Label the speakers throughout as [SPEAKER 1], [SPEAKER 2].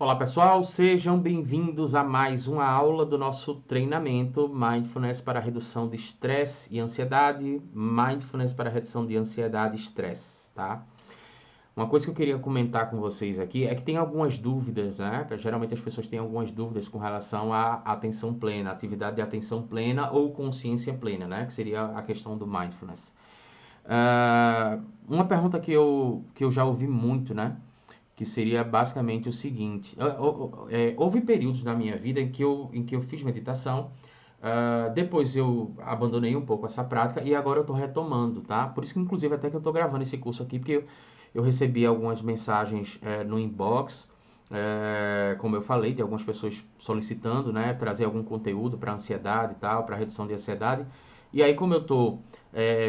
[SPEAKER 1] Olá pessoal, sejam bem-vindos a mais uma aula do nosso treinamento Mindfulness para redução de estresse e ansiedade, Mindfulness para redução de ansiedade e estresse, tá? Uma coisa que eu queria comentar com vocês aqui é que tem algumas dúvidas, né? Geralmente as pessoas têm algumas dúvidas com relação à atenção plena, atividade de atenção plena ou consciência plena, né? Que seria a questão do Mindfulness. Uma pergunta que eu já ouvi muito, né? Que seria basicamente o seguinte: houve períodos na minha vida em que eu fiz meditação, depois eu abandonei um pouco essa prática e agora eu estou retomando, tá? Por isso que, inclusive, até que eu estou gravando esse curso aqui, porque eu recebi algumas mensagens no inbox, como eu falei, de algumas pessoas solicitando, né, trazer algum conteúdo para ansiedade e tal, para redução de ansiedade. E aí, como eu estou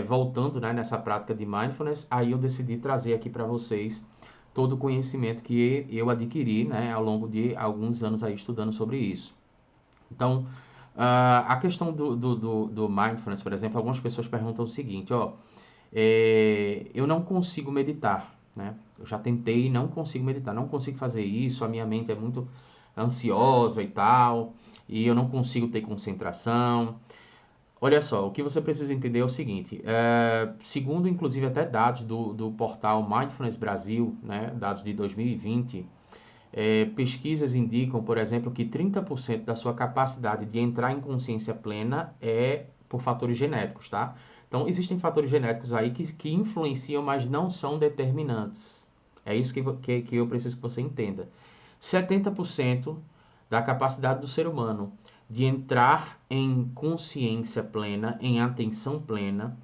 [SPEAKER 1] voltando, né, nessa prática de mindfulness, aí eu decidi trazer aqui para vocês todo o conhecimento que eu adquiri, né, ao longo de alguns anos aí estudando sobre isso. Então, a questão do mindfulness, por exemplo, algumas pessoas perguntam o seguinte, ó, eu não consigo meditar, né? Eu já tentei e não consigo meditar, não consigo fazer isso, a minha mente é muito ansiosa e tal, e eu não consigo ter concentração. Olha só, o que você precisa entender é o seguinte, segundo inclusive até dados do portal Mindfulness Brasil, né, dados de 2020, pesquisas indicam, por exemplo, que 30% da sua capacidade de entrar em consciência plena é por fatores genéticos, tá? Então, existem fatores genéticos aí que influenciam, mas não são determinantes. É isso que eu preciso que você entenda. 70% da capacidade do ser humano de entrar em consciência plena, em atenção plena.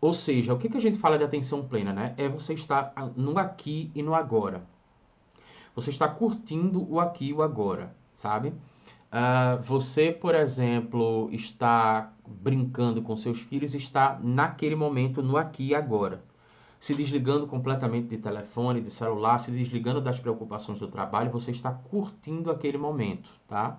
[SPEAKER 1] Ou seja, o que a gente fala de atenção plena, né? É você estar no aqui e no agora. Você está curtindo o aqui e o agora, sabe? Você, por exemplo, está brincando com seus filhos, está naquele momento no aqui e agora. Se desligando completamente de telefone, de celular, se desligando das preocupações do trabalho, você está curtindo aquele momento, tá?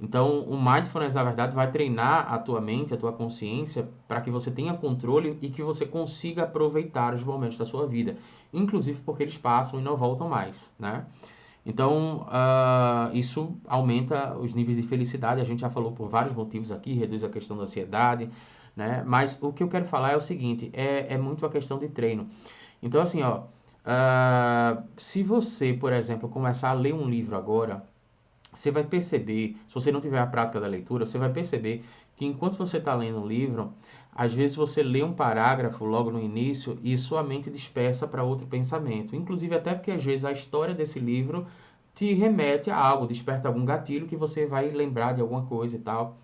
[SPEAKER 1] Então, o mindfulness, na verdade, vai treinar a tua mente, a tua consciência, para que você tenha controle e que você consiga aproveitar os momentos da sua vida. Inclusive porque eles passam e não voltam mais, né? Então, isso aumenta os níveis de felicidade. A gente já falou por vários motivos aqui, reduz a questão da ansiedade, né? Mas o que eu quero falar é o seguinte, é muito a questão de treino. Então, assim, ó, se você, por exemplo, começar a ler um livro agora, você vai perceber, se você não tiver a prática da leitura, você vai perceber que enquanto você está lendo um livro, às vezes você lê um parágrafo logo no início e sua mente dispersa para outro pensamento. Inclusive até porque às vezes a história desse livro te remete a algo, desperta algum gatilho que você vai lembrar de alguma coisa e tal.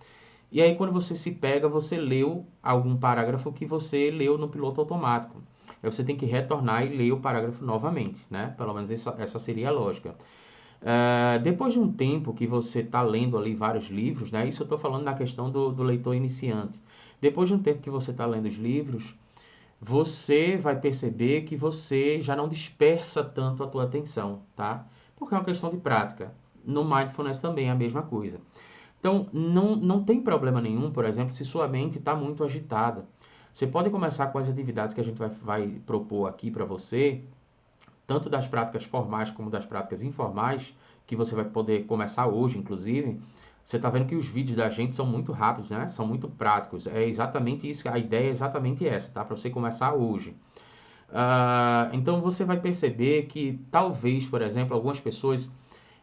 [SPEAKER 1] E aí quando você se pega, você leu algum parágrafo que você leu no piloto automático. Aí você tem que retornar e ler o parágrafo novamente, né? Pelo menos essa seria a lógica. Depois de um tempo que você está lendo ali vários livros, né? Isso eu estou falando na questão do leitor iniciante. Depois de um tempo que você está lendo os livros, você vai perceber que você já não dispersa tanto a tua atenção, tá? Porque é uma questão de prática. No mindfulness também é a mesma coisa. Então, não tem problema nenhum, por exemplo, se sua mente está muito agitada. Você pode começar com as atividades que a gente vai propor aqui para você, tanto das práticas formais como das práticas informais, que você vai poder começar hoje, inclusive. Você está vendo que os vídeos da gente são muito rápidos, né? São muito práticos. É exatamente isso, a ideia é exatamente essa, tá? Para você começar hoje. Então você vai perceber que talvez, por exemplo, algumas pessoas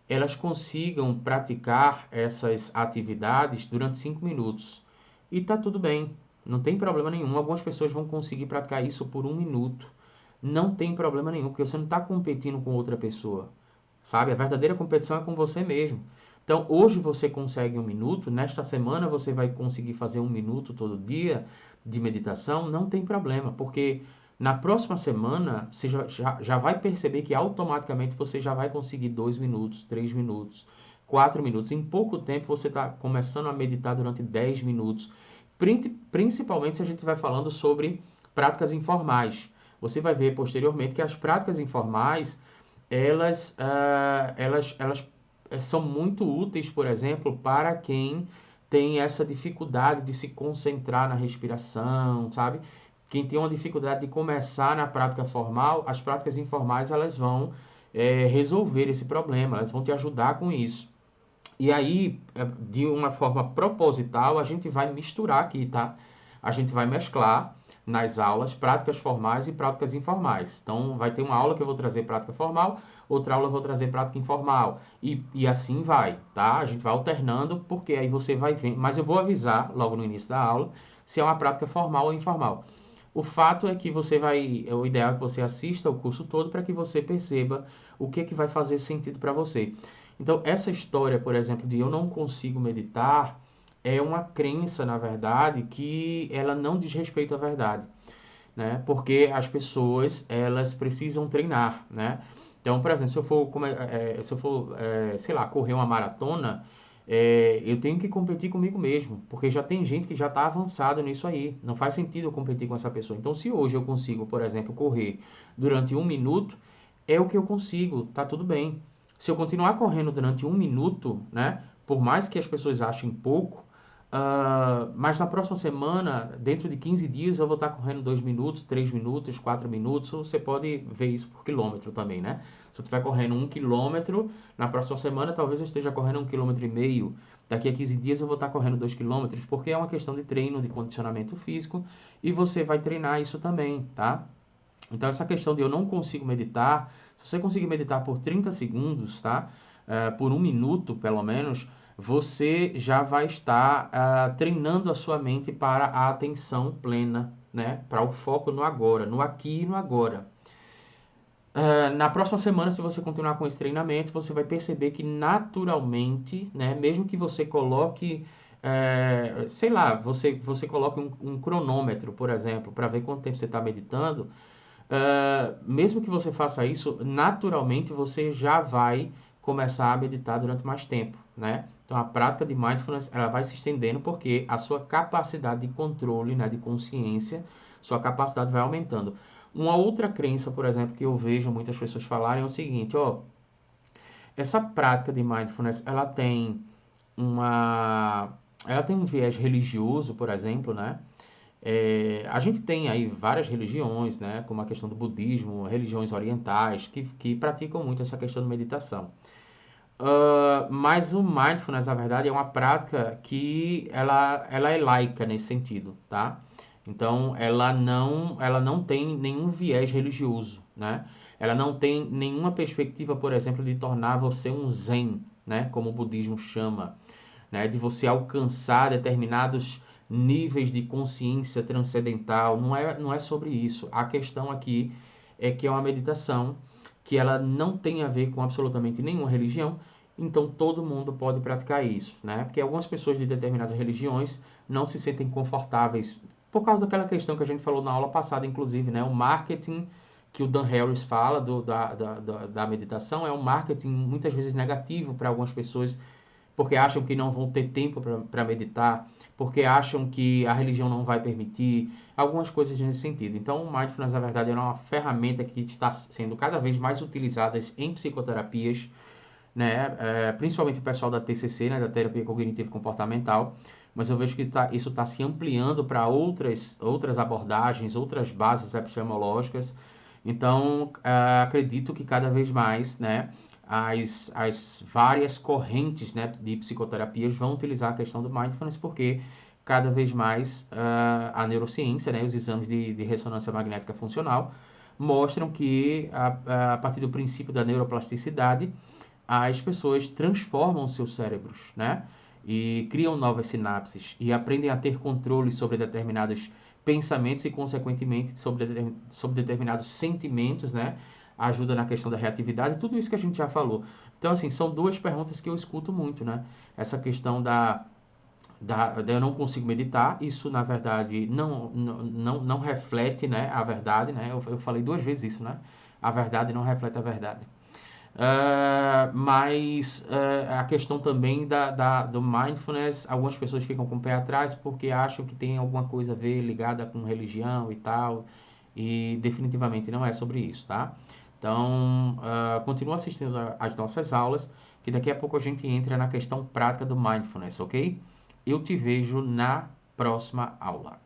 [SPEAKER 1] elas consigam praticar essas atividades durante 5 minutos. E tá tudo bem, não tem problema nenhum. Algumas pessoas vão conseguir praticar isso por 1 minuto. Não tem problema nenhum, porque você não está competindo com outra pessoa, sabe? A verdadeira competição é com você mesmo. Então, hoje você consegue 1 minuto, nesta semana você vai conseguir fazer 1 minuto todo dia de meditação, não tem problema, porque na próxima semana você já vai perceber que automaticamente você já vai conseguir 2 minutos, 3 minutos, 4 minutos. Em pouco tempo você está começando a meditar durante 10 minutos, principalmente se a gente vai falando sobre práticas informais. Você vai ver posteriormente que as práticas informais elas são muito úteis, por exemplo, para quem tem essa dificuldade de se concentrar na respiração, sabe? Quem tem uma dificuldade de começar na prática formal, as práticas informais elas vão resolver esse problema, elas vão te ajudar com isso. E aí, de uma forma proposital, a gente vai misturar aqui, tá? A gente vai mesclar nas aulas práticas formais e práticas informais. Então, vai ter uma aula que eu vou trazer prática formal, outra aula eu vou trazer prática informal. E assim vai, tá? A gente vai alternando, porque aí você vai ver. Mas eu vou avisar logo no início da aula se é uma prática formal ou informal. O fato é que você vai. O ideal é que você assista o curso todo para que você perceba o que é que vai fazer sentido para você. Então, essa história, por exemplo, de eu não consigo meditar, é uma crença, na verdade, que ela não diz respeito à verdade, né? Porque as pessoas, elas precisam treinar, né? Então, por exemplo, se eu for, sei lá, correr uma maratona, eu tenho que competir comigo mesmo, porque já tem gente que já está avançado nisso aí. Não faz sentido eu competir com essa pessoa. Então, se hoje eu consigo, por exemplo, correr durante 1 minuto, é o que eu consigo, tá tudo bem. Se eu continuar correndo durante 1 minuto, né? Por mais que as pessoas achem pouco, mas na próxima semana, dentro de 15 dias, eu vou estar correndo 2 minutos, 3 minutos, 4 minutos. Você pode ver isso por quilômetro também, né? Se eu estiver correndo 1 quilômetro, na próxima semana talvez eu esteja correndo 1,5 quilômetro. Daqui a 15 dias eu vou estar correndo 2 quilômetros, porque é uma questão de treino, de condicionamento físico, e você vai treinar isso também, tá? Então, essa questão de eu não consigo meditar, se você conseguir meditar por 30 segundos, tá? Por 1 minuto, pelo menos, você já vai estar treinando a sua mente para a atenção plena, né? Para o foco no agora, no aqui e no agora. Na próxima semana, se você continuar com esse treinamento, você vai perceber que naturalmente, né? Mesmo que você coloque, sei lá, você coloque um cronômetro, por exemplo, para ver quanto tempo você está meditando. Mesmo que você faça isso, naturalmente você já vai começar a meditar durante mais tempo, né? Então a prática de mindfulness ela vai se estendendo porque a sua capacidade de controle, né, de consciência, sua capacidade vai aumentando. Uma outra crença, por exemplo, que eu vejo muitas pessoas falarem é o seguinte, ó, essa prática de mindfulness, uma, ela tem um viés religioso, por exemplo, né? A gente tem aí várias religiões, né, como a questão do budismo, religiões orientais, que praticam muito essa questão de meditação. Mas o mindfulness, na verdade, é uma prática que ela é laica nesse sentido, tá? Então, ela não tem nenhum viés religioso, né? Ela não tem nenhuma perspectiva, por exemplo, de tornar você um zen, né? Como o budismo chama, né? De você alcançar determinados níveis de consciência transcendental. Não é sobre isso. A questão aqui é que é uma meditação que ela não tem a ver com absolutamente nenhuma religião, então todo mundo pode praticar isso, né? Porque algumas pessoas de determinadas religiões não se sentem confortáveis por causa daquela questão que a gente falou na aula passada, inclusive, né? O marketing que o Dan Harris fala da meditação é um marketing muitas vezes negativo para algumas pessoas porque acham que não vão ter tempo para meditar, porque acham que a religião não vai permitir, algumas coisas nesse sentido. Então, o Mindfulness, na verdade, é uma ferramenta que está sendo cada vez mais utilizada em psicoterapias, né? Principalmente o pessoal da TCC, né? Da terapia cognitivo comportamental, mas eu vejo que isso está se ampliando para outras abordagens, outras bases epistemológicas. Então, acredito que cada vez mais, né? As várias correntes, né, de psicoterapias vão utilizar a questão do mindfulness porque cada vez mais a neurociência, né, os exames de ressonância magnética funcional mostram que a partir do princípio da neuroplasticidade as pessoas transformam seus cérebros, né? E criam novas sinapses e aprendem a ter controle sobre determinados pensamentos e, consequentemente, sobre determinados sentimentos, né? Ajuda na questão da reatividade, tudo isso que a gente já falou. Então, assim, são duas perguntas que eu escuto muito, né? Essa questão da eu não consigo meditar, isso, na verdade, não reflete, né, a verdade, né? Eu falei 2 vezes isso, né? A verdade não reflete a verdade. Mas a questão também do mindfulness, algumas pessoas ficam com o pé atrás porque acham que tem alguma coisa a ver ligada com religião e tal, e definitivamente não é sobre isso, tá? Então, continua assistindo às nossas aulas, que daqui a pouco a gente entra na questão prática do mindfulness, ok? Eu te vejo na próxima aula.